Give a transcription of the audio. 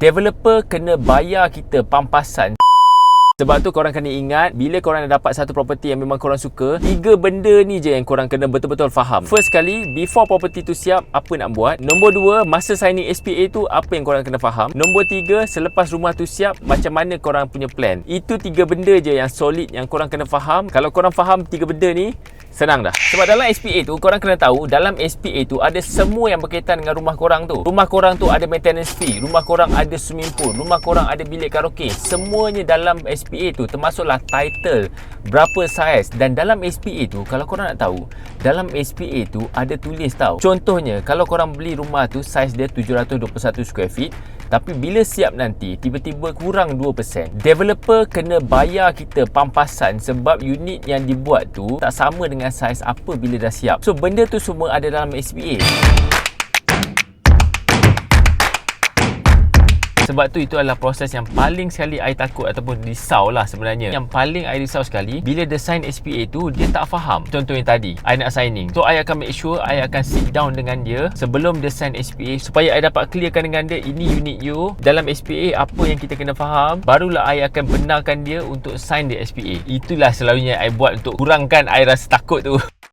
Developer kena bayar kita pampasan. Sebab tu korang kena ingat, bila korang dah dapat satu property yang memang korang suka, 3 benda ni je yang korang kena betul-betul faham. First kali, before property tu siap, apa nak buat. Nombor 2, masa signing SPA tu, apa yang korang kena faham. Nombor 3, selepas rumah tu siap, macam mana korang punya plan. Itu 3 benda je yang solid yang korang kena faham. Kalau korang faham 3 benda ni, senang dah. Sebab dalam SPA tu, korang kena tahu, dalam SPA tu ada semua yang berkaitan dengan rumah korang tu. Rumah korang tu ada maintenance fee, rumah korang ada swimming pool, rumah korang ada bilik karaoke. Semuanya dalam SPA tu, termasuklah title, berapa saiz. Dan dalam SPA tu, kalau korang nak tahu, dalam SPA tu ada tulis tau. Contohnya, kalau korang beli rumah tu, saiz dia 721 square feet, tapi bila siap nanti, tiba-tiba kurang 2%. Developer kena bayar kita pampasan sebab unit yang dibuat tu tak sama dengan saiz apa bila dah siap. So, benda tu semua ada dalam SPA. Sebab tu itu adalah proses yang paling sekali I takut ataupun risau lah sebenarnya. Yang paling I risau sekali, bila dia sign SPA tu, dia tak faham. Contoh yang tadi, I nak signing. So, I akan make sure I akan sit down dengan dia sebelum dia sign SPA, supaya I dapat clearkan dengan dia, ini unit you, dalam SPA apa yang kita kena faham. Barulah I akan benarkan dia untuk sign the SPA. Itulah selalunya I buat untuk kurangkan I rasa takut tu.